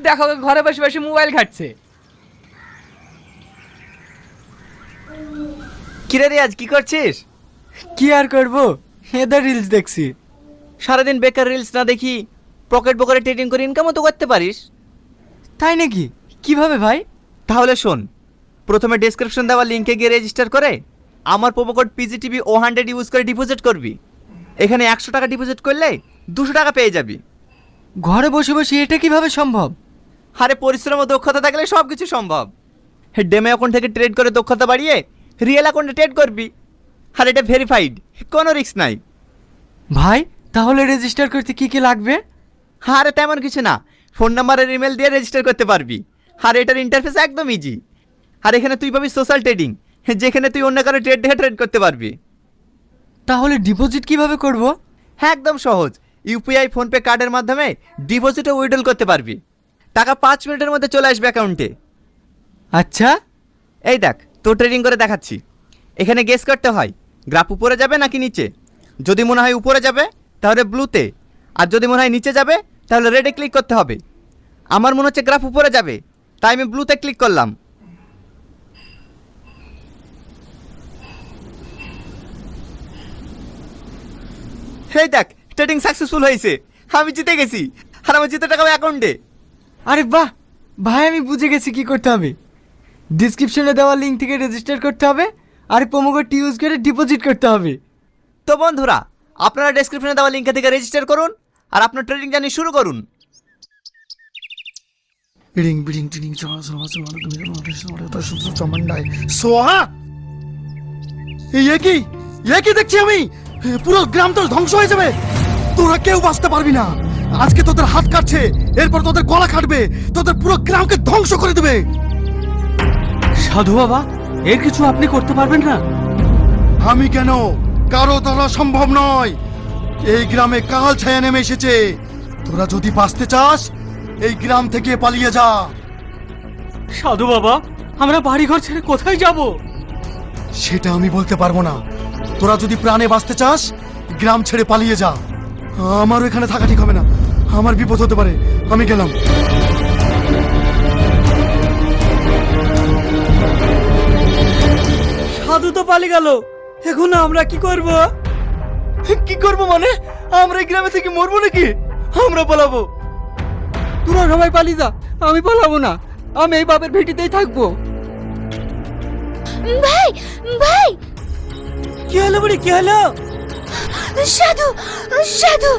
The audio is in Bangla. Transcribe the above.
দেখো ঘরে বসে বসে মোবাইল ঘাটছে। কিরে রিয়াজ, কি করছিস? কি আর করব, এদের রিলস দেখছি। সারাদিন বেকার রিলস না দেখি পকেট পকেটে ট্রেডিং করে ইনকামও তো করতে পারিস। তাই নাকি? কিভাবে ভাই? তাহলে শোন, প্রথমে ডেসক্রিপশন দেওয়া লিঙ্কে গিয়ে রেজিস্টার করে আমার প্রোমো কোড পিজিটিভি 100 ইউজ করে ডিপোজিট করবি। এখানে 100 টাকা ডিপোজিট করলে 200 টাকা পেয়ে যাবি। ঘরে বসে বসে এটা কিভাবে সম্ভব? আরে পরিশ্রম ও দক্ষতা থাকলে সব কিছু সম্ভব। ডেমো অ্যাকাউন্ট থেকে ট্রেড করে দক্ষতা বাড়িয়ে রিয়েল অ্যাকাউন্টে ট্রেড করবি। আর এটা ভেরিফাইড, কোনো রিস্ক নাই। ভাই তাহলে রেজিস্টার করতে কি কি লাগবে? আরে তেমন কিছু না, ফোন নাম্বার আর ইমেল দিয়ে রেজিস্টার করতে পারবি। আর এটার ইন্টারফেস একদম ইজি। আর এখানে তুই পাবি সোশ্যাল ট্রেডিং, যেখানে তুই অন্য কারো ট্রেড দেখে ট্রেড করতে পারবি। তাহলে ডিপোজিট কিভাবে করব? হ্যাঁ একদম সহজ, ইউপিআই ফোনপে কার্ডের মাধ্যমে ডিপোজিট ও উইথড্রল করতে পারবি। টাকা 5 মিনিটের মধ্যে চলে আসবে অ্যাকাউন্টে। আচ্ছা, এই দেখ তোর ট্রেডিং করে দেখাচ্ছি। এখানে গেস করতে হয় গ্রাফ উপরে যাবে নাকি নিচে। যদি মনে হয় উপরে যাবে তাহলে ব্লুতে, আর যদি মনে হয় নিচে যাবে তাহলে রেডে ক্লিক করতে হবে। আমার মনে হচ্ছে গ্রাফ উপরে যাবে, তাই আমি ব্লুতে ক্লিক করলাম। এই দেখ ট্রেডিং সাকসেসফুল হয়েছে, আমি জিতে গেছি। আর আমার জিতে টাকা অ্যাকাউন্টে। আরে বাহ ভাই, আমি বুঝে গেছি কি করতে হবে। ডিসক্রিপশনে দেওয়া লিঙ্ক থেকে রেজিস্টার করতে হবে আর প্রোমো কোড ইউজ করে ডিপোজিট করতে হবে। তো বন্ধুরা, আপনারা ডেসক্রিপশনে দেওয়া লিঙ্ক থেকে রেজিস্টার করুন আর আপনার ট্রেডিং জার্নি শুরু করুন। রিং বিডিং টিডিং চমন্ডায় সোহা। এ কি দেখছি আমি? পুরো গ্রাম তো ধ্বংস হয়ে যাবে। তোরা কেউ বাঁচতে পারবি না। আজকে তোদের হাত কাটছে, এরপর তোদের গলা কাটবে, তোদের পুরো গ্রামকে ধ্বংস করে দেবে। সাধু বাবা, এর কিছু আপনি করতে পারবেন না? আমি কেন? কারো দ্বারা সম্ভব নয়। এই গ্রামে কাল ছায়া নেমে এসেছে। তোরা যদি বাঁচতে চাস এই গ্রাম থেকে পালিয়ে যা। সাধু বাবা, আমরা বাড়িঘর ছেড়ে কোথায় যাব? সেটা আমি বলতে পারবো না। তোরা যদি প্রাণে বাঁচতে চাস গ্রাম ছেড়ে পালিয়ে যা। আমারও এখানে থাকা ঠিক হবে না, আমার বিপদ হতে পারে। আমি গেলাম। সাধু তো পালিয়ে গেল, এখন আমরা কি করব? কি করব মানে? আমরা এই গ্রামে থেকে মরবো নাকি? আমরা পালাবো। তোরা সবাই পালিয়ে যা, আমি পালাবো না। আমি এই বাপের ভিটিতেই থাকবো। ভাই ভাই, কি হলো বুড়ি, কি হলো? সাধু সাধু